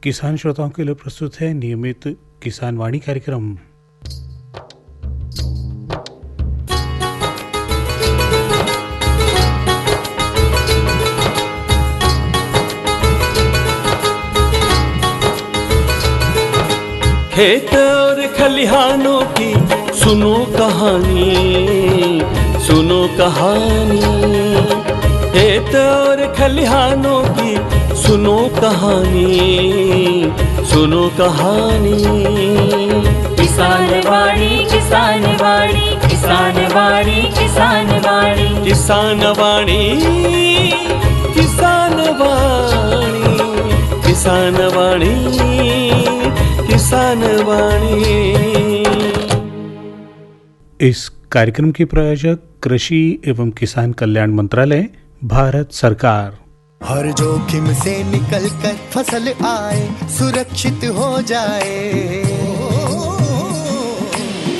किसान श्रोताओं के लिए प्रस्तुत है नियमित किसान वाणी कार्यक्रम। खेत और खलिहानों की सुनो कहानी, सुनो कहानी। खेत और खलिहानों की सुनो कहानी, सुनो कहानी। किसान वाणी, किसान वाणी, किसान वाणी, किसान वाणी, किसान वाणी, किसान वाणी, किसान वाणी, किसान वाणी। इस कार्यक्रम के प्रायोजक कृषि एवं किसान कल्याण मंत्रालय, भारत सरकार। हर जोखिम से निकल कर फसल आए, सुरक्षित हो जाए।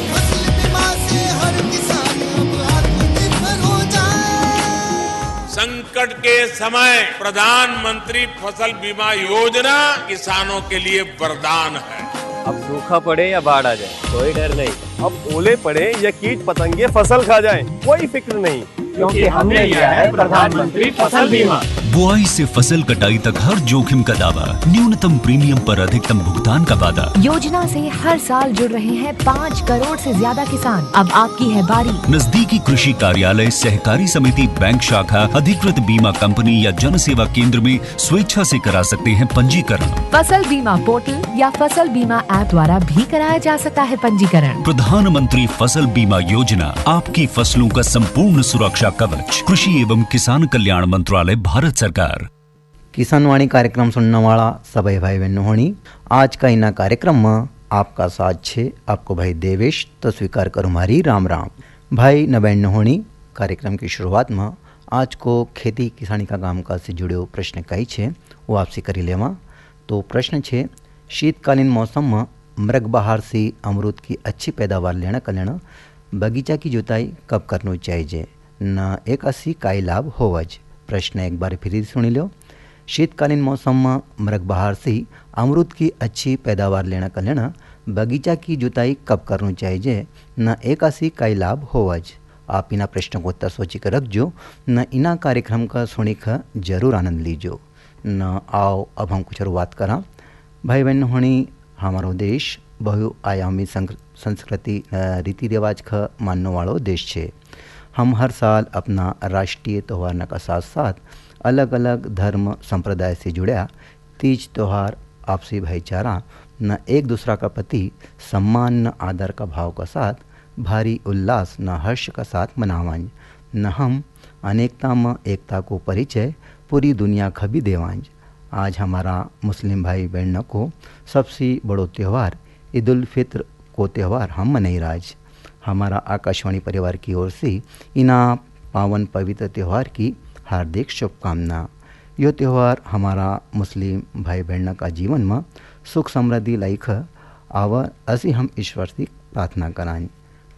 फसल बीमा से हर किसान अब आत्मनिर्भर हो जाए। संकट के समय प्रधानमंत्री फसल बीमा योजना किसानों के लिए वरदान है। अब सूखा पड़े या बाढ़ आ जाए, कोई डर नहीं। अब ओले पड़े या कीट पतंगे फसल खा जाए, कोई फिक्र नहीं, क्योंकि हमने लिया है प्रधानमंत्री फसल बीमा। बुआई से फसल कटाई तक हर जोखिम का दावा, न्यूनतम प्रीमियम पर अधिकतम भुगतान का वादा। योजना से हर साल जुड़ रहे हैं 5 करोड़ से ज्यादा किसान। अब आपकी है बारी। नजदीकी कृषि कार्यालय, सहकारी समिति, बैंक शाखा, अधिकृत बीमा कंपनी या जन सेवा केंद्र में स्वेच्छा से करा सकते हैं पंजीकरण। फसल बीमा पोर्टल या फसल बीमा ऐप द्वारा भी कराया जा सकता है पंजीकरण। प्रधानमंत्री फसल बीमा योजना, आपकी फसलों का संपूर्ण सुरक्षा कवच। कृषि एवं किसान कल्याण मंत्रालय, भारत सरकार। किसान वाणी कार्यक्रम सुनने वाला सभी भाई बहनों होनी, आज का इना कार्यक्रम में आपका साथ छे आपको भाई देवेश, तो स्वीकार करूँ हमारी राम राम। भाई न बहन होनी, कार्यक्रम की शुरुआत में आज को खेती किसानी का कामकाज से जुड़े प्रश्न कई छे वो आपसे करी लेवा। तो प्रश्न छे, शीतकालीन मौसम में मृगबहार से अमरूद की अच्छी पैदावार लेना कर लेना बगीचा की जुताई कब करनी चाहिए, न एक असी काई लाभ होवज। प्रश्न एक बार फिर सुनी लो। शीतकालीन मौसम में मृगबहार से अमरूद की अच्छी पैदावार लेना कर लेना बगीचा की जुताई कब करनी चाहिए, न एक असी काई लाभ होवज। आप इना प्रश्नों को उत्तर सोची कर रखजो, न इना कार्यक्रम का सुनी का जरूर आनंद लीजो। न आओ अब हम कुछ शुरुआत करा। भाई बहन होनी, हमारो देश बहुआयामी संस्कृति रीति रिवाज का मानने वालों देश है। हम हर साल अपना राष्ट्रीय त्यौहार का साथ साथ अलग अलग धर्म संप्रदाय से जुड़ा तीज त्यौहार, आपसी भाईचारा न एक दूसरा का प्रति सम्मान न आदर का भाव का साथ भारी उल्लास न हर्ष का साथ मनावांज। न हम अनेकता में एकता को परिचय पूरी दुनिया का भी देवांज। आज हमारा मुस्लिम भाई बहनों को सबसे बड़ो त्यौहार ईद उल फित्र को त्यौहार हम मनाई राज। हमारा आकाशवाणी परिवार की ओर से इना पावन पवित्र त्यौहार की हार्दिक शुभकामना। यह त्यौहार हमारा मुस्लिम भाई बहनों का जीवन में सुख समृद्धि लाइक आव असी हम ईश्वर से प्रार्थना कराएं।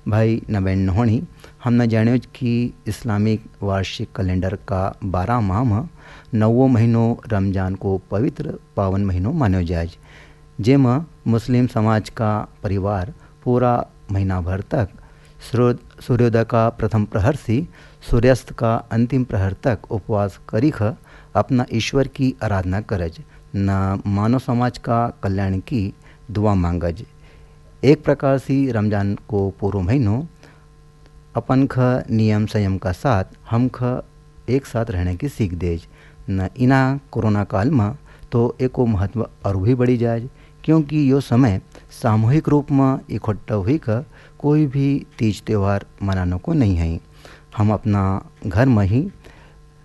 भाई न बहन होनी, हमने जाने कि इस्लामिक वार्षिक कैलेंडर का 12 माह में 9वां महीनों रमजान को पवित्र पावन महीनों मानो जाए, जेमा मुस्लिम समाज का परिवार पूरा महीना भर तक सूर्योदय का प्रथम प्रहर से सूर्यास्त का अंतिम प्रहर तक उपवास करीख अपना ईश्वर की आराधना करज, न मानव समाज का कल्याण की दुआ मांगज। एक प्रकार से रमजान को पूर्व महीनों अपन ख नियम संयम का साथ हम ख एक साथ रहने की सीख देज। न इना कोरोना काल में तो एको महत्व और भी बढ़ी जाए, क्योंकि यो समय सामूहिक रूप में इकट्ठा हुई का कोई भी तीज त्यौहार मनाने को नहीं है। हम अपना घर में ही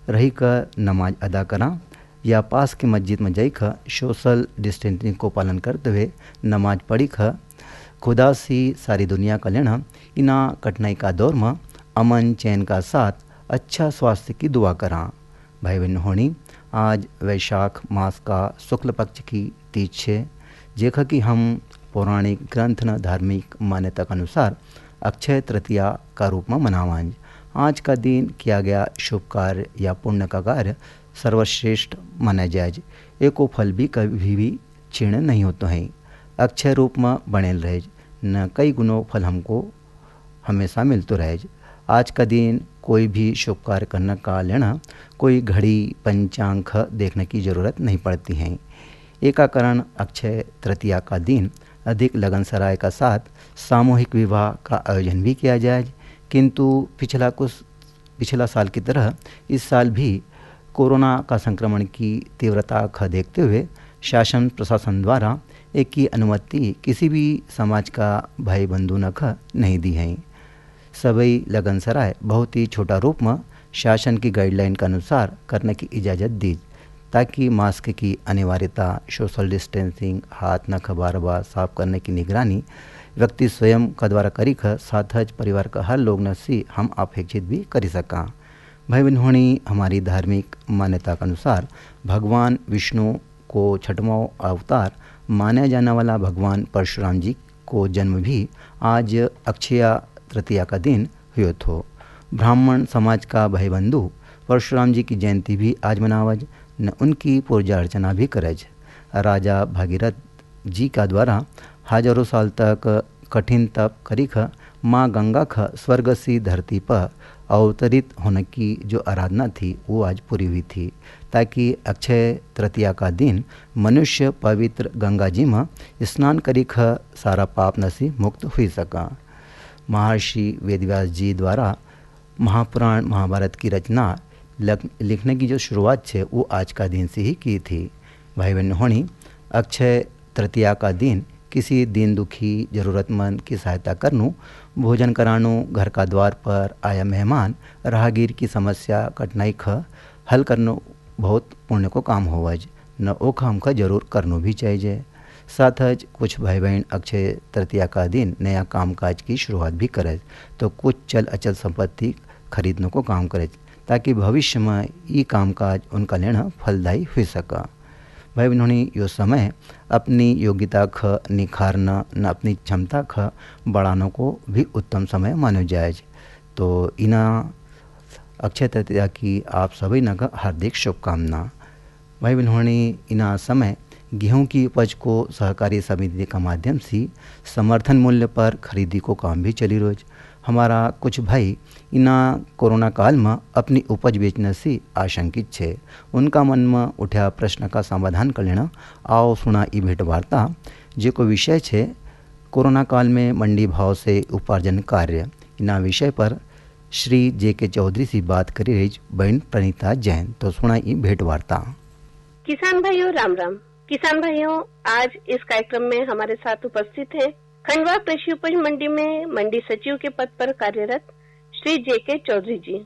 रही कर नमाज अदा करा या पास के मस्जिद में जाई कर सोशल डिस्टेंसिंग को पालन करते हुए नमाज पढ़ी कर खुदा से सारी दुनिया का लेना इना कठिनाई का दौर में अमन चैन का साथ अच्छा स्वास्थ्य की दुआ करा। भाई बहन होनी, आज वैशाख मास का शुक्ल पक्ष की तीज है, जेखा कि हम पौराणिक ग्रंथ न धार्मिक मान्यता के अनुसार अक्षय तृतीया का रूप में मनावांज। आज का दिन किया गया शुभ कार्य या पुण्य का कार्य सर्वश्रेष्ठ माना जाए। एको फल भी कभी भी क्षीण नहीं होते हैं, अक्षय रूप में बनेल रहे न कई गुणों फल हमको हमेशा मिलते रहे। आज का दिन कोई भी शुभ कार्य करने का लेना कोई घड़ी पंचांग देखने की ज़रूरत नहीं पड़ती है। एकाकरण अक्षय तृतीया का दिन अधिक लगन सराय का साथ सामूहिक विवाह का आयोजन भी किया जाए, किंतु पिछला साल की तरह इस साल भी कोरोना का संक्रमण की तीव्रता का देखते हुए शासन प्रशासन द्वारा एक की अनुमति किसी भी समाज का भाई बंधु न नहीं दी है। सभी लगन सराय बहुत ही छोटा रूप में शासन की गाइडलाइन के अनुसार करने की इजाज़त दी, ताकि मास्क की अनिवार्यता, सोशल डिस्टेंसिंग, हाथ नख बार बार साफ करने की निगरानी व्यक्ति स्वयं का द्वारा करी साथ परिवार का हर लोग नसी हम अपेक्षित भी करी सका। भाई बहनों, हमारी धार्मिक मान्यता के अनुसार भगवान विष्णु को छठवां अवतार माना जाने वाला भगवान परशुराम जी को जन्म भी आज अक्षय तृतीया का दिन हुए थो। ब्राह्मण समाज का भाई बंधु परशुराम जी की जयंती भी आज मनावज न उनकी पूजा अर्चना भी करज। राजा भागीरथ जी का द्वारा हजारों साल तक कठिन तप करी माँ गंगा स्वर्ग सी धरती पर अवतरित होने की जो आराधना थी वो आज पूरी हुई थी, ताकि अक्षय तृतीया का दिन मनुष्य पवित्र गंगा जी में स्नान करी सारा पाप नसी मुक्त हुई सका। महर्षि वेदव्यास जी द्वारा महापुराण महाभारत की रचना लिखने की जो शुरुआत है वो आज का दिन से ही की थी। भाई बहनों, अक्षय तृतीया का दिन किसी दीन दुखी ज़रूरतमंद की सहायता करनू, भोजन करानू, घर का द्वार पर आया मेहमान राहगीर की समस्या कठिनाई हल करनो बहुत पुण्य को काम होवज न ओ काम का जरूर करनो भी चाहिए। साथ ही कुछ भाई बहन अक्षय तृतीया का दिन नया कामकाज की शुरुआत भी करे, तो कुछ चल अचल संपत्ति खरीदने को काम करे, ताकि भविष्य में ये कामकाज उनका लेना फलदायी हो सका। भाई बहनों, यो समय अपनी योग्यता निखारना न अपनी क्षमता बढ़ाने को भी उत्तम समय मानो जाए। तो इना अक्षय तृतीया की आप सभी न हार्दिक शुभकामना। भाई बहनों, इना समय गेहूं की उपज को सहकारी समिति के माध्यम से समर्थन मूल्य पर खरीदी को काम भी चली रोज। हमारा कुछ भाई इना कोरोना काल में अपनी उपज बेचने से आशंकित छे। उनका मन में उठा प्रश्न का समाधान कर लेना आओ सुना ई भेंट वार्ता, जो को विषय छे कोरोना काल में मंडी भाव से उपार्जन कार्य। इना विषय पर श्री जे.के. चौधरी से बात करी रही बहन प्रणीता जैन। तो सुना ई भेंट वार्ता। किसान भाइयों राम राम। किसान भाइयों, आज इस कार्यक्रम में हमारे साथ उपस्थित हैं खंडवा कृषि उपज मंडी में मंडी सचिव के पद पर कार्यरत श्री जे.के. चौधरी जी।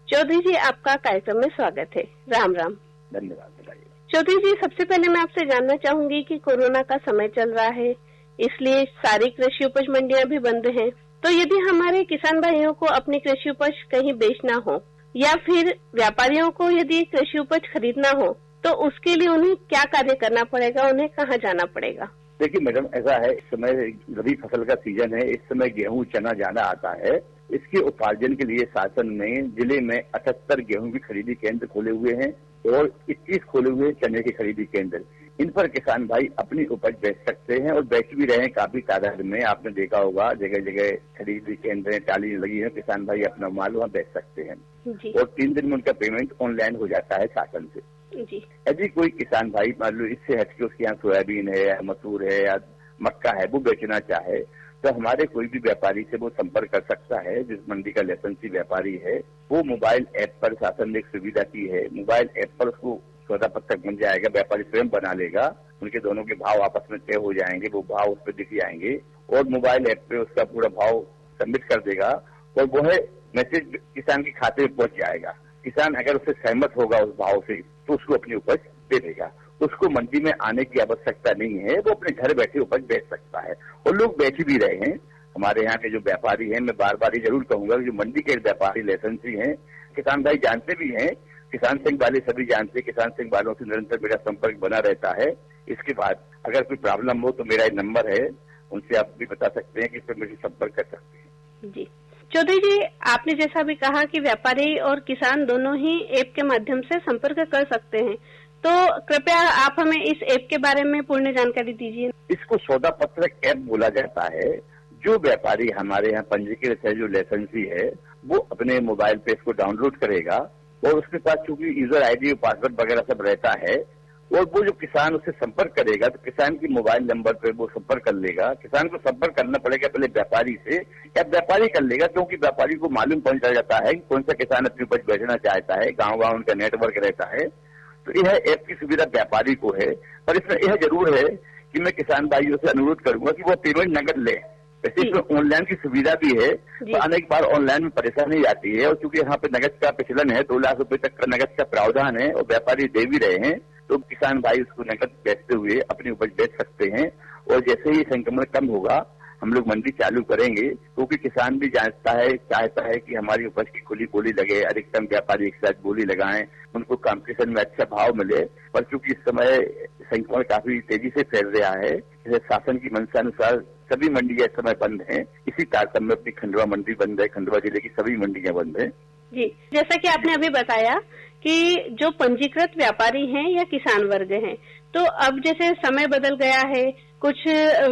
चौधरी जी, आपका कार्यक्रम में स्वागत है। राम राम। धन्यवाद। चौधरी जी, सबसे पहले मैं आपसे जानना चाहूंगी कि कोरोना का समय चल रहा है, इसलिए सारी कृषि उपज मंडियां भी बंद हैं। तो यदि हमारे किसान भाइयों को अपनी कृषि उपज कहीं बेचना हो या फिर व्यापारियों को यदि कृषि उपज खरीदना हो, तो उसके लिए उन्हें क्या कार्य करना पड़ेगा, उन्हें कहाँ जाना पड़ेगा? देखिए मैडम, ऐसा है, इस समय रबी फसल का सीजन है, इस समय गेहूं चना जाना आता है। इसके उपार्जन के लिए शासन ने जिले में 78 गेहूं की खरीदी केंद्र खोले हुए हैं और 21 खोले हुए चने के खरीदी केंद्र। इन पर किसान भाई अपनी उपज बेच सकते हैं और बेच भी रहे हैं काफी तादाद में। आपने देखा होगा जगह जगह खरीदी केंद्र है, टाली लगी है, किसान भाई अपना माल वहाँ बेच सकते हैं और 3 दिन में उनका पेमेंट ऑनलाइन हो जाता है शासन से। यदि कोई किसान भाई मान लो इससे हटके उसके यहाँ सोयाबीन है या मसूर है या मक्का है वो बेचना चाहे, तो हमारे कोई भी व्यापारी से वो संपर्क कर सकता है। जिस मंडी का लाइसेंसी व्यापारी है वो मोबाइल ऐप पर शासन ने एक सुविधा की है, मोबाइल ऐप पर उसको सौदा पत्रक बन जाएगा, व्यापारी स्वयं बना लेगा, उनके दोनों के भाव आपस में तय हो जाएंगे, वो भाव उस पर दिख जाएंगे और मोबाइल ऐप पे उसका पूरा भाव सबमिट कर देगा और वो है मैसेज किसान के खाते में पहुंच जाएगा। किसान अगर उससे सहमत होगा उस भाव से तो उसको अपनी उपज दे देगा। उसको मंडी में आने की आवश्यकता नहीं है, वो अपने घर बैठे उपज बेच सकता है और लोग बेच भी रहे हैं। हमारे यहाँ के जो व्यापारी हैं, मैं बार बार ये जरूर कहूंगा, जो मंडी के व्यापारी लाइसेंसी हैं, किसान भाई जानते भी हैं, किसान संघ वाले सभी जानते हैं, किसान संघ वालों से निरंतर मेरा संपर्क बना रहता है। इसके बाद अगर कोई प्रॉब्लम हो तो मेरा एक नंबर है, उनसे आप भी बता सकते हैं कि इस पर मेरे संपर्क कर सकते हैं। जी चौधरी जी, आपने जैसा भी कहा कि व्यापारी और किसान दोनों ही ऐप के माध्यम से संपर्क कर सकते हैं, तो कृपया आप हमें इस ऐप के बारे में पूर्ण जानकारी दीजिए। इसको सौदा पत्रक ऐप बोला जाता है। जो व्यापारी हमारे यहाँ पंजीकृत है, जो लाइसेंसी है, वो अपने मोबाइल पे इसको डाउनलोड करेगा और उसके पास चूंकि यूजर आईडी और पासवर्ड वगैरह सब रहता है, और वो जो किसान उससे संपर्क करेगा तो किसान की मोबाइल नंबर पे वो संपर्क कर लेगा। किसान को संपर्क करना पड़ेगा पहले व्यापारी से, या व्यापारी कर लेगा, क्योंकि व्यापारी को मालूम पड़ जाता है कि कौन सा किसान अपनी उपज बेचना चाहता है, गाँव उनका नेटवर्क रहता है। तो यह ऐप की सुविधा व्यापारी को है, पर इसमें यह जरूर है कि मैं किसान भाइयों से अनुरोध करूंगा कि वो पेमेंट नगद ले। वैसे इसमें ऑनलाइन की सुविधा भी है, तो अनेक बार ऑनलाइन में परेशानी आती है, और चूंकि यहाँ पे नगद का प्रचलन है, 2 लाख रुपए तक का नगद का प्रावधान है और व्यापारी दे भी रहे हैं, तो किसान भाई उसको नकद बेचते हुए अपनी उपज बेच सकते हैं। और जैसे ही संक्रमण कम होगा हम लोग मंडी चालू करेंगे, क्योंकि किसान भी चाहता है कि हमारी उपज की खुली बोली लगे, अधिकतम व्यापारी एक साथ बोली लगाएं, उनको कंपटीशन में अच्छा भाव मिले। पर चूंकि इस समय संक्रमण काफी तेजी से फैल रहा है, जैसे शासन की मंशानुसार सभी मंडियां इस समय बंद हैं। इसी तारतम्य में अपनी खंडवा मंडी बंद है, खंडवा जिले की सभी मंडियां बंद हैं। जी, जैसा कि आपने अभी बताया कि जो पंजीकृत व्यापारी हैं या किसान वर्ग हैं, तो अब जैसे समय बदल गया है, कुछ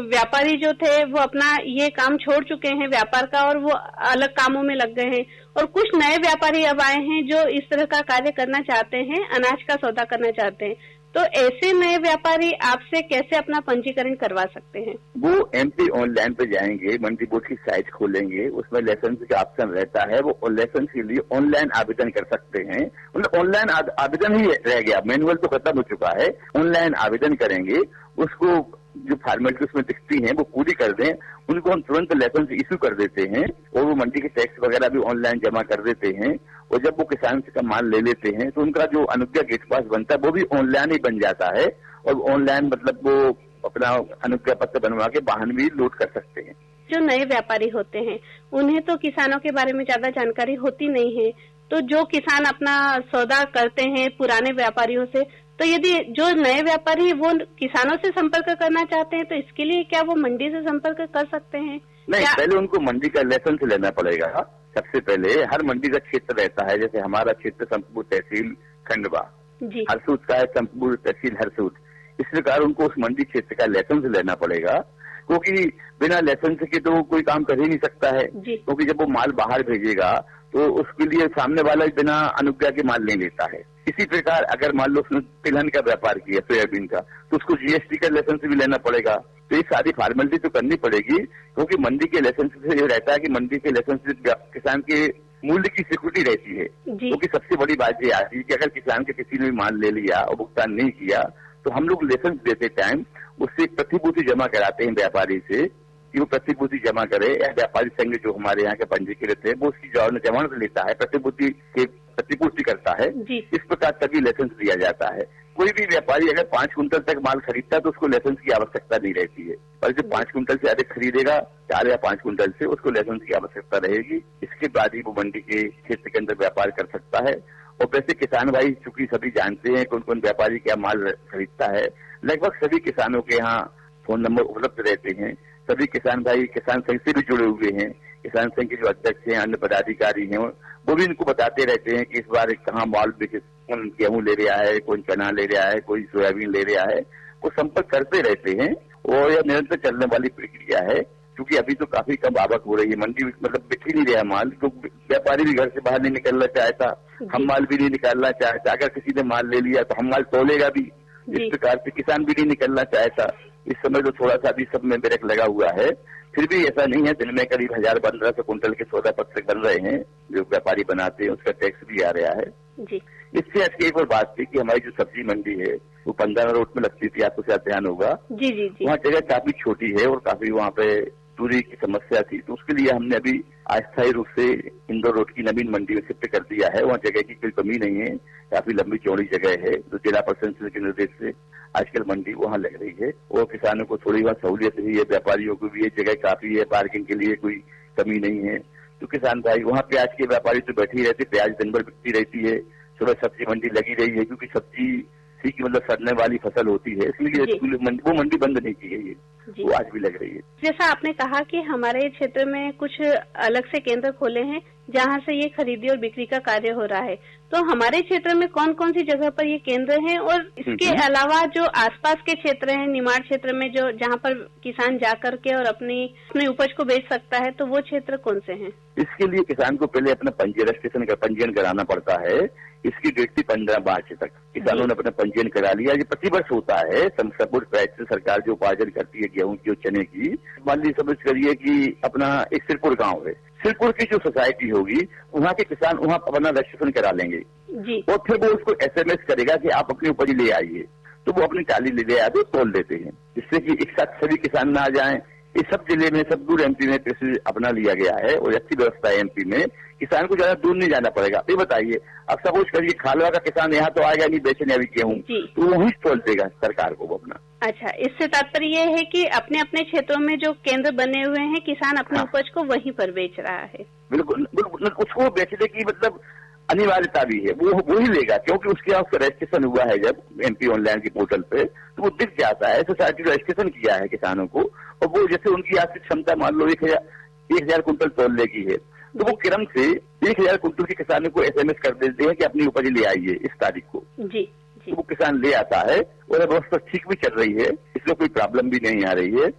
व्यापारी जो थे वो अपना ये काम छोड़ चुके हैं व्यापार का और वो अलग कामों में लग गए हैं, और कुछ नए व्यापारी अब आए हैं जो इस तरह का कार्य करना चाहते हैं, अनाज का सौदा करना चाहते हैं। तो ऐसे नए व्यापारी आपसे कैसे अपना पंजीकरण करवा सकते हैं? वो एमपी ऑनलाइन पे जाएंगे, मंडी बोर्ड की साइट खोलेंगे, उसमें लाइसेंस का ऑप्शन रहता है, वो लाइसेंस के लिए ऑनलाइन आवेदन कर सकते हैं। मतलब ऑनलाइन आवेदन ही रह गया, मैनुअल तो खत्म हो चुका है। ऑनलाइन आवेदन करेंगे, उसको जो फॉर्मेलिटी उसमें दिखती हैं वो पूरी कर दें, उनको हम तुरंत लाइसेंस इश्यू कर देते हैं, और वो मंडी के टैक्स वगैरह भी ऑनलाइन जमा कर देते हैं। और जब वो किसान से का माल ले लेते हैं तो उनका जो अनुज्ञा गेट पास बनता है वो भी ऑनलाइन ही बन जाता है, और ऑनलाइन मतलब वो अपना अनुज्ञा पत्र बनवा के वाहन भी लोड कर सकते हैं। जो नए व्यापारी होते हैं उन्हें तो किसानों के बारे में ज्यादा जानकारी होती नहीं है, तो जो किसान अपना सौदा करते हैं पुराने व्यापारियों से, तो यदि जो नए व्यापारी वो किसानों से संपर्क करना चाहते हैं तो इसके लिए क्या वो मंडी से संपर्क कर सकते हैं? नहीं, पहले उनको मंडी का लाइसेंस लेना पड़ेगा। सबसे पहले हर मंडी का क्षेत्र रहता है, जैसे हमारा क्षेत्र संपूर्ण तहसील खंडवा, हरसूद का है संपूर्ण तहसील हरसूद। इस प्रकार उनको उस मंडी क्षेत्र का लाइसेंस लेना पड़ेगा, क्योंकि बिना लाइसेंस के तो कोई काम कर ही नहीं सकता है। क्योंकि जब वो माल बाहर भेजेगा तो उसके लिए सामने वाला बिना अनुज्ञा के माल नहीं लेता है। इसी प्रकार अगर मान लो उसने तिलहन का व्यापार किया, सोयाबीन का, तो उसको जीएसटी का लाइसेंस भी लेना पड़ेगा। तो ये सारी फॉर्मेलिटी तो करनी पड़ेगी, क्योंकि मंडी के लाइसेंस से ये रहता है कि मंडी के लाइसेंस से किसान के मूल्य की सिक्योरिटी रहती है। क्योंकि सबसे बड़ी बात ये आती है कि अगर किसान के किसी ने भी माल ले लिया और भुगतान नहीं किया, तो हम लोग लाइसेंस देते टाइम उससे प्रतिभूति जमा कराते हैं व्यापारी से कि वो प्रतिभूति जमा करे, या व्यापारी संघ जो हमारे यहाँ के पंजीकृत है वो उसकी जमानत लेता है, प्रतिभूति के प्रतिपूर्ति करता है। इस प्रकार तभी लाइसेंस दिया जाता है। कोई भी व्यापारी अगर 5 कुंटल तक माल खरीदता है तो उसको लाइसेंस की आवश्यकता नहीं रहती है, पर जो 5 कुंटल से अधिक खरीदेगा, 4 या 5 कुंटल से, उसको लाइसेंस की आवश्यकता रहेगी। इसके बाद ही वो मंडी के क्षेत्र के अंदर व्यापार कर सकता है। और वैसे किसान भाई चूंकि सभी जानते हैं कौन कौन व्यापारी क्या माल खरीदता है, लगभग सभी किसानों के यहाँ फोन नंबर उपलब्ध रहते हैं। सभी किसान भाई किसान संघ से भी जुड़े हुए हैं, किसान संघ के जो अध्यक्ष हैं, अन्य पदाधिकारी हैं, वो भी इनको बताते रहते हैं कि इस बार कहाँ माल कौन गेहूं ले रहा है, कौन चना ले रहा है, कोई सोयाबीन ले रहा है, वो संपर्क करते रहते हैं। और यह निरंतर चलने वाली प्रक्रिया है, क्योंकि अभी तो काफी कम आवक हो रही है, मंडी मतलब बिक ही नहीं रहा माल, क्योंकि व्यापारी भी घर से बाहर नहीं निकलना चाहता, हम माल भी नहीं निकालना चाहता। अगर किसी ने माल ले लिया तो हम माल तोलेगा भी, इस प्रकार से किसान भी नहीं निकलना चाहता। इस समय तो थोड़ा सा अभी सब में ब्रेक लगा हुआ है, फिर भी ऐसा नहीं है, दिन में करीब 1000-1500 कुंटल के सौदा पत्र बन रहे हैं, जो व्यापारी बनाते हैं उसका टैक्स भी आ रहा है। इससे अच्छी एक और बात थी कि हमारी जो सब्जी मंडी है वो 15 रोड में लगती थी, आपको शायद ध्यान होगा। वहाँ जगह काफी छोटी है और काफी वहाँ पे दूरी की समस्या थी, तो उसके लिए हमने अभी अस्थायी रूप से इंदौर रोड की नवीन मंडी में शिफ्ट कर दिया है। वहाँ जगह की कोई कमी नहीं है, काफी लंबी चौड़ी जगह है, तो जिला प्रशासन के निर्देश से आजकल मंडी वहाँ लग रही है और किसानों को थोड़ी वहाँ सहूलियत भी है, व्यापारियों को भी ये जगह काफी है, पार्किंग के लिए कोई कमी नहीं है। तो किसान भाई वहाँ प्याज के व्यापारी तो बैठे ही रहते, प्याज दिन भर बिकती रहती है, सुबह सब्जी मंडी लगी रही है, क्योंकि सब्जी की मतलब सड़ने वाली फसल होती है, इसलिए वो मंडी बंद नहीं की गई है, वो आज भी लग रही है। जैसा आपने कहा कि हमारे क्षेत्र में कुछ अलग से केंद्र खोले हैं, जहाँ से ये खरीदी और बिक्री का कार्य हो रहा है। तो हमारे क्षेत्र में कौन कौन सी जगह पर ये केंद्र हैं और इसके अलावा जो आसपास के क्षेत्र हैं, निमाड़ क्षेत्र में जो जहाँ पर किसान जा करके और अपनी उपज को बेच सकता है, तो वो क्षेत्र कौन से हैं? इसके लिए किसान को पहले अपना रजिस्ट्रेशन का पंजीयन कराना पड़ता है। इसकी डेट थी 15 मार्च तक। किसानों ने अपना पंजीयन करा लिया। ये प्रतिवर्ष होता है। सपोर्ट प्राइस से सरकार जो उपार्जन करती है गेहूं की और चने की, मान लीजिए समझ करिए कि अपना एक सिरपुर गांव है, सिरपुर की जो सोसाइटी होगी वहाँ के किसान वहाँ अपना रजिस्ट्रेशन करा लेंगे जी। और फिर वो उसको SMS करेगा कि आप अपनी उपज ले आइए, तो वो अपनी टाली ले आते तोल देते हैं, जिससे कि एक साथ सभी किसान ना आ जाएं। इस सब जिले में, सब दूर MP में कृषि अपना लिया गया है और अच्छी व्यवस्था है MP में। किसान को ज्यादा दूर नहीं जाना पड़ेगा। ये बताइए, अब सपोज करिए खालवा का किसान यहाँ तो आएगा नहीं बेचने अभी गेहूं, तो वही तोल देगा सरकार को वो अपना। अच्छा, इससे तात्पर्य ये है कि अपने अपने क्षेत्रों में जो केंद्र बने हुए हैं, किसान अपनी उपज को वहीं पर बेच रहा है। बिल्कुल, उसको बेचने की मतलब अनिवार्यता भी है, वो ही लेगा, क्योंकि उसके यहाँ उसका रजिस्ट्रेशन हुआ है जब MP ऑनलाइन की पोर्टल पे, तो वो दिख जाता है सोसाइटी रजिस्ट्रेशन किया है किसानों को। और वो जैसे उनकी आर्थिक क्षमता मान लो 1000 कुंटल तोलने की है, तो वो क्रम से 1000 कुंटल के किसानों को SMS कर देते हैं कि अपनी उपज ले आइए इस तारीख को जी। तो वो किसान ले आता है और व्यवस्था ठीक भी चल रही है, इसमें कोई प्रॉब्लम भी नहीं आ रही है।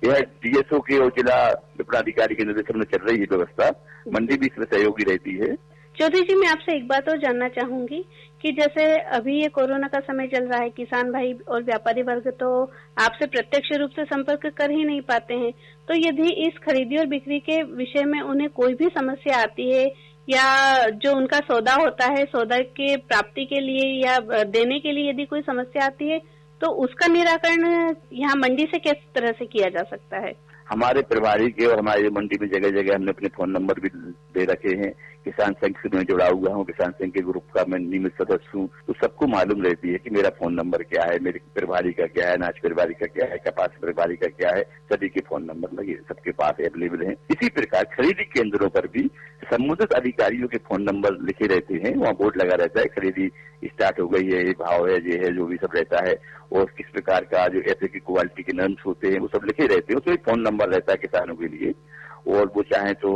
यह DSO के और जिला विपणाधिकारी के निर्देशन में चल रही है व्यवस्था। मंडी भी इसमें सहयोगी रहती है। चौधरी जी, मैं आपसे एक बात और जानना चाहूंगी कि जैसे अभी ये कोरोना का समय चल रहा है, किसान भाई और व्यापारी वर्ग तो आपसे प्रत्यक्ष रूप से संपर्क कर ही नहीं पाते हैं, तो यदि इस खरीदी और बिक्री के विषय में उन्हें कोई भी समस्या आती है या जो उनका सौदा होता है, सौदा के प्राप्ति के लिए या देने के लिए यदि कोई समस्या आती है, तो उसका निराकरण यहाँ मंडी से किस तरह से किया जा सकता है? हमारे प्रभारी के और हमारे मंडी में जगह जगह हमने अपने फोन नंबर भी दे रखे हैं। किसान संघ से मैं जुड़ा हुआ हूँ, किसान संघ के ग्रुप का मैं नियमित सदस्य हूँ, तो सबको मालूम रहती है कि मेरा फोन नंबर क्या है, मेरे प्रभारी का क्या है, अनाज प्रभारी का क्या है, कपास प्रभारी का क्या है, सभी के फोन नंबर लगे सबके पास अवेलेबल है। इसी प्रकार खरीदी केंद्रों पर भी संबंधित अधिकारियों के फोन नंबर लिखे रहते हैं, वहाँ बोर्ड लगा रहता है, खरीदी स्टार्ट हो गई है, ये भाव है, ये है, जो भी सब रहता है, और किस प्रकार का जो ऐसे की क्वालिटी के नर्म्स होते हैं वो सब लिखे रहते हैं। उसमें एक फोन नंबर रहता है किसानों के लिए, और वो चाहे तो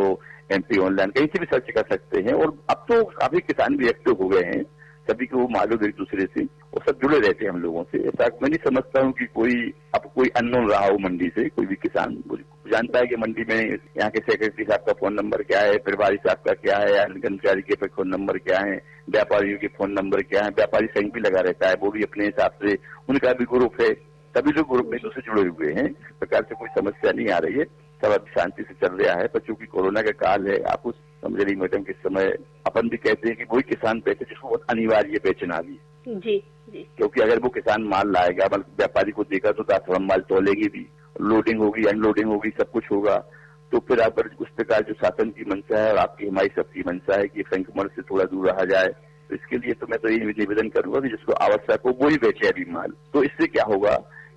MP ऑनलाइन कहीं से भी सर्च कर सकते हैं। और अब तो काफी किसान भी एक्टिव हो गए हैं, सभी को मालूम एक दूसरे से, और सब जुड़े रहते हैं हम लोगों से। ऐसा मैं नहीं समझता हूँ कि कोई अननोन रहा हो मंडी से। कोई भी किसान जानता है कि मंडी में यहाँ के सेक्रेटरी साहब का फोन नंबर क्या है, प्रभारी साहब का क्या है, कर्मचारी के फोन नंबर क्या है, व्यापारियों के फोन नंबर क्या है। व्यापारी संघ भी लगा रहता है, वो भी अपने हिसाब से, उनका भी ग्रुप है, सभी लोग ग्रुप में दूसरे जुड़े हुए हैं। इस प्रकार से कोई समस्या नहीं आ रही है, सब अब शांति से चल रहा है। पर चूंकि कोरोना का काल है, आप उस समझ रही मैडम, किस समय अपन भी कहते हैं कि वही किसान बेचे जिसको बहुत अनिवार्य बेचना भी जी जी। क्योंकि अगर वो किसान माल लाएगा, व्यापारी को देगा तो 10 माल तोलेगी भी, लोडिंग होगी, अनलोडिंग होगी, सब कुछ होगा, तो फिर आप उस प्रकार जो शासन की मंशा है और आपकी हमारी सबकी मंशा है कि संक्रमण से थोड़ा दूर रहा जाए, तो इसके लिए तो मैं तो यही निवेदन करूंगा कि जिसको आवश्यक हो वो ही बेचे अभी माल। तो इससे क्या होगा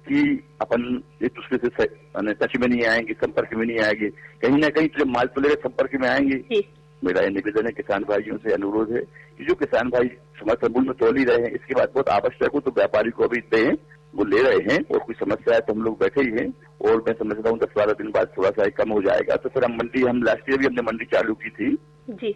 कि अपन एक दूसरे से टच में नहीं आएंगे, संपर्क में नहीं आएंगे, कहीं ना कहीं तो जब माल तुलेगा संपर्क में आएंगे। मेरा ये निवेदन है, किसान भाइयों से अनुरोध है कि जो किसान भाई समर्थन मूल्य में तोल ही रहे हैं, इसके बाद बहुत आवश्यक हो तो व्यापारी को अभी दें, वो ले रहे हैं, और कोई समस्या है तो हम लोग बैठे ही हैं। और मैं समझता हूँ 10-12 दिन बाद थोड़ा सा कम हो जाएगा, तो फिर हम लास्ट ईयर भी हमने मंडी चालू की थी जी।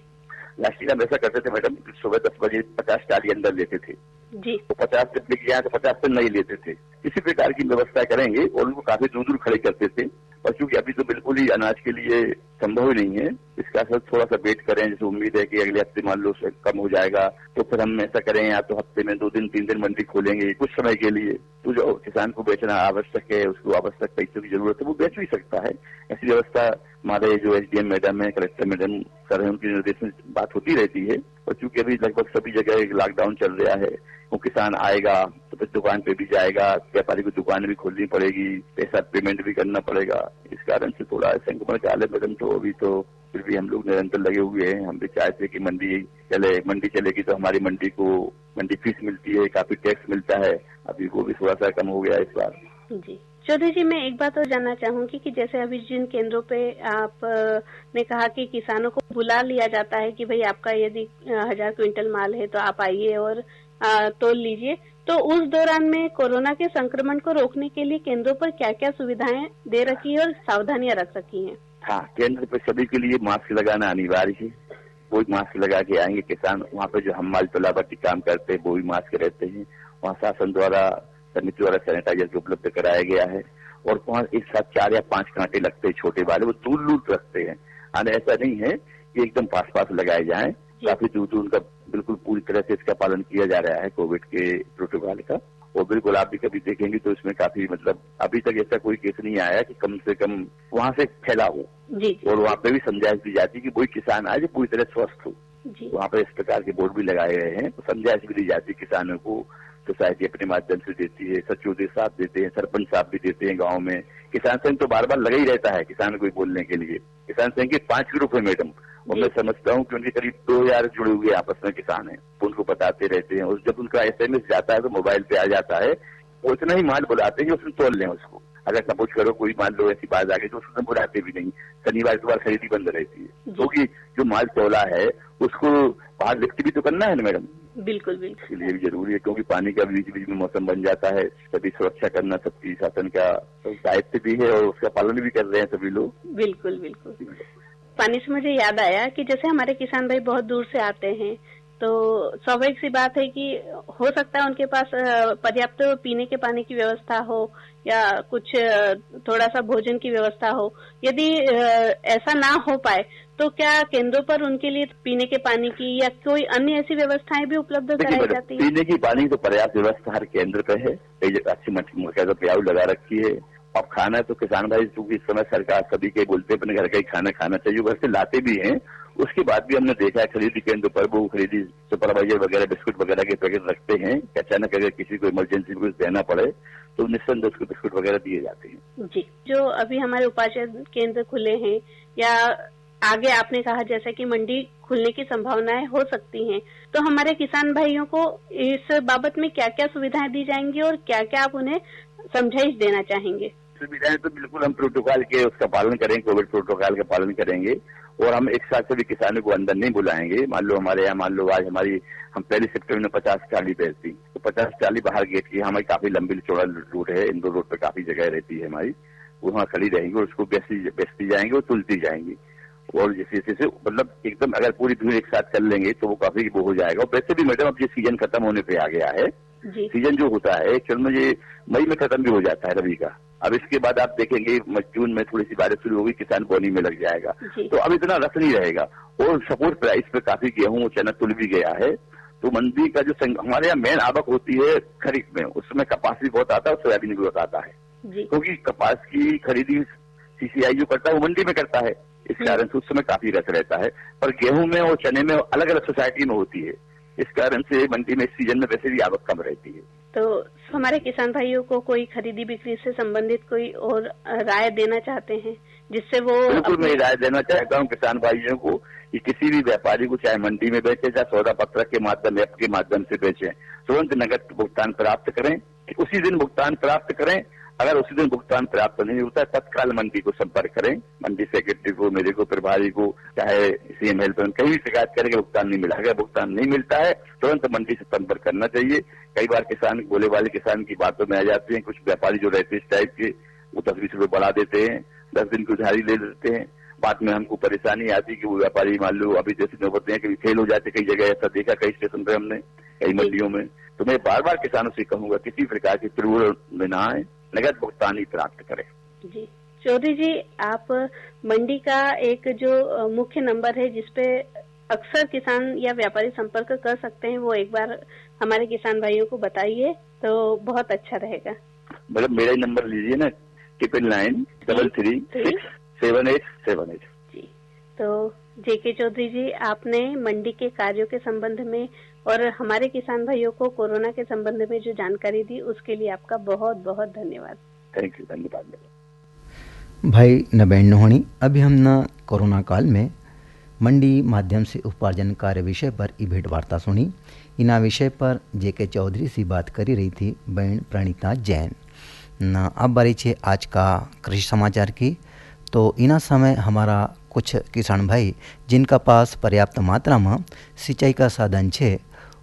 लास्ट ईयर हम ऐसा करते थे मैडम, सुबह 10 बजे 50 टाली अंदर लेते थे जी, तो 50 से बिक गया तो 50 से नहीं लेते थे। इसी प्रकार की व्यवस्था करेंगे, और उनको काफी दूर दूर खड़े करते थे। और चूंकि अभी तो बिल्कुल ही अनाज के लिए संभव ही नहीं है, इसका असर थोड़ा सा वेट करें, जैसे उम्मीद है कि अगले हफ्ते मान लो कम हो जाएगा, तो फिर हम ऐसा करें, या तो हफ्ते में 2 दिन 3 दिन मंडी खोलेंगे कुछ समय के लिए। तो जो किसान को बेचना आवश्यक है, उसको आवश्यक पैसों की जरूरत है, वो बेच भी सकता है। ऐसी व्यवस्था हमारे जो SDM मैडम है, कलेक्टर मैडम कर रहे हैं, उनके निर्देश में बात होती रहती है। और चूंकि अभी लगभग सभी जगह लॉकडाउन चल रहा है, वो किसान आएगा तो फिर दुकान पे भी जाएगा, व्यापारी को दुकान भी खोलनी पड़ेगी, पैसा पेमेंट भी करना पड़ेगा। इस कारण से थोड़ा संक्रमण काल है मैडम, तो अभी तो फिर भी हम लोग निरंतर लगे हुए हैं। हम भी चाहते हैं कि मंडी चलेगी तो हमारी मंडी फीस मिलती है, काफी टैक्स मिलता है, अभी वो भी थोड़ा सा कम हो गया इस बार जी। चौधरी जी, मैं एक बात और जानना चाहूंगी कि जैसे अभी जिन केंद्रों पे आप ने कहा कि किसानों को बुला लिया जाता है कि भाई आपका यदि 1000 क्विंटल माल है तो आप आइए और तोल लीजिए, तो उस दौरान में कोरोना के संक्रमण को रोकने के लिए केंद्रों पर क्या क्या सुविधाएं दे रखी है और सावधानियां रख रखी हैं? हाँ, केंद्र पे सभी के लिए मास्क लगाना अनिवार्य है। कोई मास्क लगा के आएंगे किसान। वहाँ पे जो हमाल तोलाबाटी काम करते हैं वो भी मास्क रहते हैं। वहाँ शासन द्वारा, समिति द्वारा सैनिटाइजर भी उपलब्ध कराया गया है। और वहाँ एक साथ 4 या 5 कांटे लगते हैं छोटे वाले, वो दूर रखते हैं। ऐसा नहीं है कि एकदम पास लगाए जाए, काफी दूर उनका बिल्कुल पूरी तरह से इसका पालन किया जा रहा है कोविड के प्रोटोकॉल का। और बिल्कुल आप भी कभी देखेंगे तो इसमें काफी अभी तक ऐसा कोई केस नहीं आया कि कम से कम वहाँ से फैला हो। और वहाँ पे भी समझाइश दी जाती है कि वही किसान आए जो पूरी तरह स्वस्थ हो। वहाँ पे इस प्रकार के बोर्ड भी लगाए गए हैं। तो समझाइश भी दी जाती है किसानों को, सोसाइटी अपने माध्यम से देती है, सचिव साहब देते हैं, सरपंच साहब भी देते हैं गाँव में। किसान संघ तो बार लगा ही रहता है किसान को बोलने के लिए। किसान संघ के 5 ग्रुप है मैडम, और मैं समझता हूँ कि उनके करीब 2000 जुड़े हुए आपस में किसान हैं, उनको बताते रहते हैं। और जब उनका SMS जाता है तो मोबाइल पे आ जाता है, वो इतना ही माल बुलाते हैं कि उसमें तोल लें उसको। अगर सपोज करो कोई मान लो ऐसी बात आ गई तो उसमें बुलाते भी नहीं, शनिवार के बाद खरीदी बंद रहती है, क्योंकि जो माल तोला है उसको बाहर व्यक्ति भी तो करना है ना मैडम। बिल्कुल इसलिए भी जरूरी है, क्योंकि पानी का बीच में मौसम बन जाता है, सभी सुरक्षा करना सबकी शासन का दायित्व भी है और उसका पालन भी कर रहे हैं सभी लोग। बिल्कुल। पानी से मुझे याद आया कि जैसे हमारे किसान भाई बहुत दूर से आते हैं, तो स्वाभाविक सी बात है कि हो सकता है उनके पास पर्याप्त पीने के पानी की व्यवस्था हो या कुछ थोड़ा सा भोजन की व्यवस्था हो। यदि ऐसा ना हो पाए तो क्या केंद्रों पर उनके लिए पीने के पानी की या कोई अन्य ऐसी व्यवस्थाएं भी उपलब्ध कराई जाती है? पीने की पानी तो पर्याप्त व्यवस्था हर केंद्र पे है, अच्छी प्याऊ लगा रखी है। अब खाना तो किसान भाई चूंकि इस समय सरकार सभी के बोलते अपने घर का ही खाना खाना चाहिए, घर से लाते भी हैं। उसके बाद भी हमने देखा है खरीदी केंद्र पर वो खरीदी सुपरवाइजर वगैरह बिस्कुट वगैरह के पैकेट रखते हैं। अचानक अगर किसी को इमरजेंसी में कुछ देना पड़े तो निस्संदेह उसको बिस्कुट वगैरह दिए जाते हैं। जी, जो अभी हमारे उपार्जन केंद्र खुले हैं या आगे आपने कहा जैसा कि मंडी खुलने की संभावनाएं हो सकती हैं, तो हमारे किसान भाइयों को इस बाबत में क्या क्या सुविधाएं दी जाएंगी और क्या क्या आप उन्हें समझाइश देना चाहेंगे? सुविधाएं तो बिल्कुल हम प्रोटोकॉल के उसका पालन करेंगे, कोविड प्रोटोकॉल का पालन करेंगे। और हम एक साथ सभी किसानों को अंदर नहीं बुलाएंगे। मान लो हमारे यहाँ आज हम पहले सेक्टर में 50 ट्राली बेचती, तो 50 ट्राली बाहर गेट की हमारी काफी लंबी चौड़ा रूट है, इंदौर रोड पे काफी जगह रहती है हमारी, वहाँ खड़ी रहेंगी और उसको बेचती जाएंगी और तुलती जाएंगी। और जैसे एकदम अगर पूरी भीड़ एक साथ कर लेंगे तो वो काफी वो हो जाएगा। और वैसे भी मैडम अब ये सीजन खत्म होने पे आ गया है। सीजन जो होता है एक्चुअल में ये मई में खत्म भी हो जाता है रबी का। अब इसके बाद आप देखेंगे जून में थोड़ी सी बारिश शुरू होगी, किसान बोनी में लग जाएगा, तो अब इतना रस नहीं रहेगा। और सपोर्ट प्राइस पे काफी गेहूं चना तुल भी गया है। तो मंडी का जो हमारे यहाँ मेन आवक होती है खरीफ में, उसमें कपास भी बहुत आता है और सोयाबीन भी बहुत आता है, क्योंकि कपास की खरीदी CCI जो करता है वो मंडी में करता है, इस कारण से उस समय काफी रस रहता है। पर गेहूं में और चने में अलग अलग सोसाइटी में होती है, इस कारण से मंडी में इस सीजन में वैसे भी आवक कम रहती है। तो हमारे किसान भाइयों को कोई खरीदी बिक्री से संबंधित कोई और राय देना चाहते हैं जिससे वो? बिल्कुल मैं राय देना चाहता हूँ किसान भाइयों को कि किसी भी व्यापारी को चाहे मंडी में बेचे चाहे सौदा पत्र के माध्यम ऐप के माध्यम से बेचे, तुरंत नगद भुगतान प्राप्त करें, उसी दिन भुगतान प्राप्त करें। अगर उसी दिन भुगतान प्राप्त नहीं होता है तत्काल मंडी को संपर्क करें, मंडी सेक्रेटरी को, मेरे को, प्रभारी को, चाहे CM हेल्पलाइन कहीं भी शिकायत करें कि भुगतान नहीं मिला। अगर भुगतान नहीं मिलता है तुरंत मंडी से संपर्क करना चाहिए। कई बार किसान बोले वाले किसान की बातों में आ जाते हैं, कुछ व्यापारी जो रहते हैं इस टाइप के, वो 10-20 रुपए बढ़ा देते हैं, 10 दिन की उधारी ले लेते हैं। बाद में हमको परेशानी आती कि वो व्यापारी मान लो अभी जैसी नौबत है कभी फेल हो जाते, कई जगह ऐसा देखा, कई स्टेशन पे हमने, कई मंडियों में। तो मैं बार बार किसानों से कहूंगा किसी प्रकार की त्रिवुर में ना आए, नगद भुगतान ही प्राप्त करें। जी चौधरी जी, आप मंडी का एक जो मुख्य नंबर है जिसपे अक्सर किसान या व्यापारी संपर्क कर सकते हैं, वो एक बार हमारे किसान भाइयों को बताइए तो बहुत अच्छा रहेगा। मतलब मेरा ही नंबर लीजिए ना, 9999336787। जी, तो JK चौधरी जी, आपने मंडी के कार्यों के संबंध में और हमारे किसान भाइयों को कोरोना के संबंध में जो जानकारी दी उसके लिए आपका बहुत बहुत धन्यवाद। थैंक यू, धन्यवाद। भाई नबैन होनी, अभी हमने कोरोना काल में मंडी माध्यम से उपार्जन कार्य विषय पर ई भेंट वार्ता सुनी। इना विषय पर JK चौधरी से बात करी रही थी बहन प्रणीता जैन न। अब बारी छे आज का कृषि समाचार की। तो इना समय हमारा कुछ किसान भाई जिनका पास पर्याप्त मात्रा में सिंचाई का साधन छे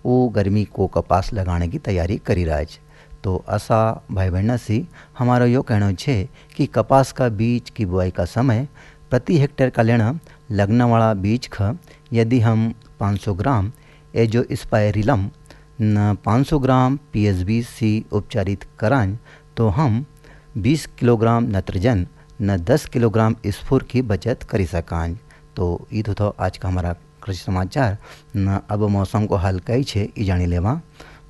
वो गर्मी को कपास लगाने की तैयारी करी रहा है। तो ऐसा भाई बहना से हमारा यो कहना है कि कपास का बीज की बुआई का समय प्रति हेक्टेयर का लेना लगने वाला बीज का यदि हम 500 ग्राम एजोस्पाइरिलम न 500 ग्राम PSB-C उपचारित कराएं तो हम 20 किलोग्राम नत्रजन न 10 किलोग्राम स्फूर की बचत कर सकां। तो ये तो आज का हमारा कृषि समाचार न। अब मौसम को हल कई छे ई जानी लेवा।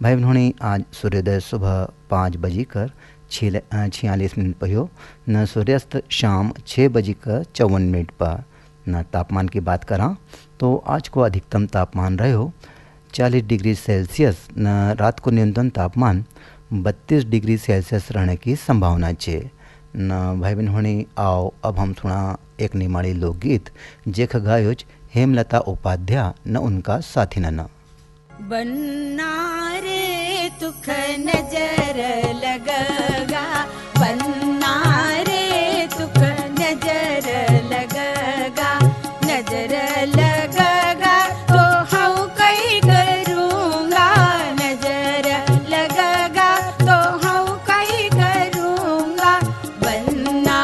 भाई बहनों, आज सूर्योदय सुबह 5:46 पर हो न सूर्यास्त शाम 6:54 पर। न तापमान की बात करा तो आज को अधिकतम तापमान रहे हो 40 डिग्री सेल्सियस न रात को न्यूनतम तापमान 32 डिग्री सेल्सियस रहने की संभावना है न। भाई बहनों, आओ अब हम सुना एक निमाड़ी लोकगीत जेख गायोज हेमलता उपाध्याय न उनका साथी न। बन्ना रे तुख नजर लगगा, बन्ना रे तुख नजर लगगा, नजर लगगा तो हम कई करूँगा, नजर लगगा तो हम कई करूँगा। बन्ना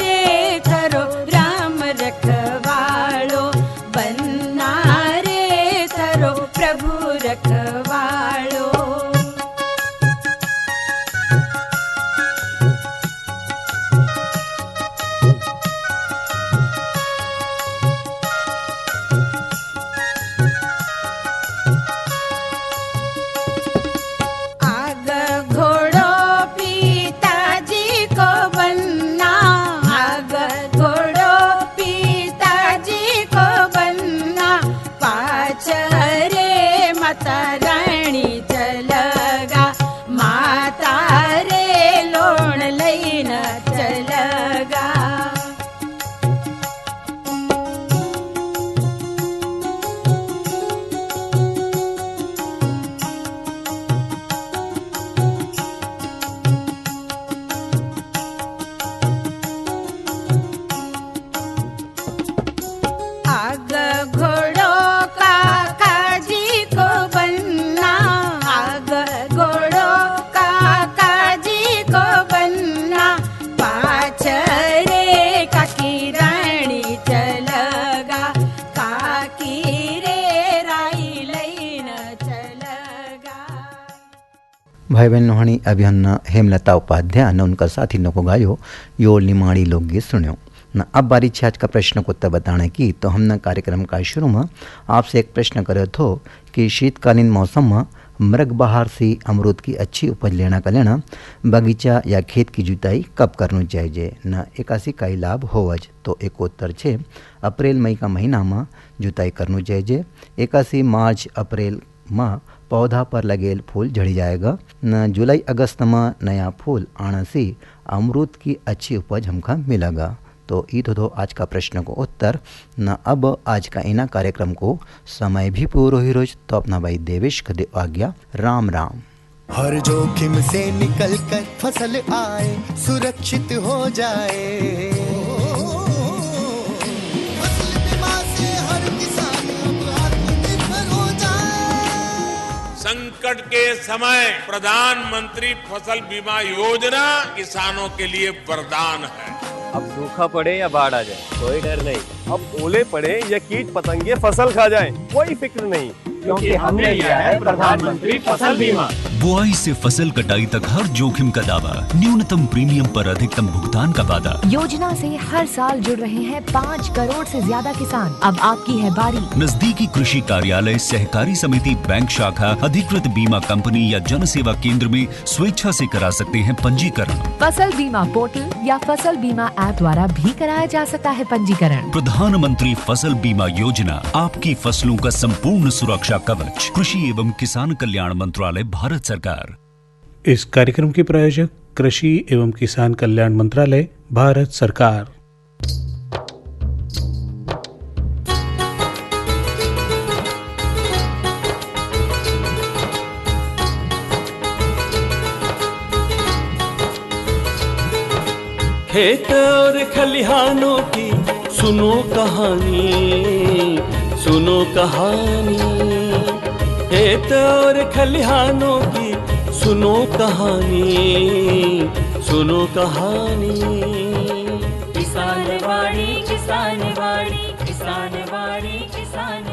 रे करो राम रखवालो, बन्ना रे करो प्रभु रखवालो। आग घोड़ो पिताजी को बनना, आग घोड़ो पिताजी को बनना, पाछ रे माता रानी चलगा, माता रे लोण लईन चलगा। आग घोड़ो काकाजी को बनना, आग घोड़ो काकाजी को बनना, पाछ रे काकी रानी चलगा, काकी रे राई लईन चलगा। भाई बहन नोहणी अभियान हेमलता उपाध्याय न उनका साथी नो को गायो यो निमाड़ी लोकगीत सुनियो न। अब बारी छे आज का प्रश्न को उत्तर बताने की। तो हमने कार्यक्रम का शुरू में आपसे एक प्रश्न करे थो कि शीतकालीन मौसम में मृग बहार से अमरूद की अच्छी उपज लेना का लेना बगीचा या खेत की जुताई कब करनी चाहिए न एकासी का लाभ होवज। तो एक उत्तर छे अप्रैल मई का महीना में जुताई करनी चाहिए। एकासी मार्च अप्रैल में पौधा पर लगेल फूल झड़ी जाएगा न। जुलाई अगस्त में नया फूल आने से अमरूद की अच्छी उपज हमका मिलेगा। तो ये तो आज का प्रश्न को उत्तर न। अब आज का इना कार्यक्रम को समय भी पूरा ही रोज। तो अपना भाई देवेश को दे आज्ञा। राम राम। हर जोखिम से निकल कर फसल आए, सुरक्षित हो जाए, फसल बीमा से हर किसान अब आत्मनिर्भर हो जाए। संकट के समय प्रधानमंत्री फसल बीमा योजना किसानों के लिए वरदान है। अब सूखा पड़े या बाढ़ आ जाए कोई डर नहीं, अब ओले पड़े या कीट पतंगे फसल खा जाए कोई फिक्र नहीं, क्योंकि हमने लिया है प्रधानमंत्री फसल बीमा। बुआई से फसल कटाई तक हर जोखिम का दावा, न्यूनतम प्रीमियम पर अधिकतम भुगतान का वादा। योजना से हर साल जुड़ रहे हैं 5 करोड़ से ज्यादा किसान। अब आपकी है बारी। नजदीकी कृषि कार्यालय, सहकारी समिति, बैंक शाखा, अधिकृत बीमा कंपनी या जन सेवा केंद्र में स्वेच्छा से करा सकते हैं पंजीकरण। फसल बीमा पोर्टल या फसल बीमा ऐप द्वारा भी कराया जा सकता है पंजीकरण। प्रधानमंत्री फसल बीमा योजना, आपकी फसलों का संपूर्ण सुरक्षा कवच। कृषि एवं किसान कल्याण मंत्रालय, भारत सरकार। इस कार्यक्रम के प्रायोजक कृषि एवं किसान कल्याण मंत्रालय, भारत सरकार। खेत और खलिहानों की सुनो कहानी, सुनो कहानी। खेत और खलिहानों की सुनो कहानी, सुनो कहानी। किसान वाणी, किसान वाणी, किसान वाणी, किसान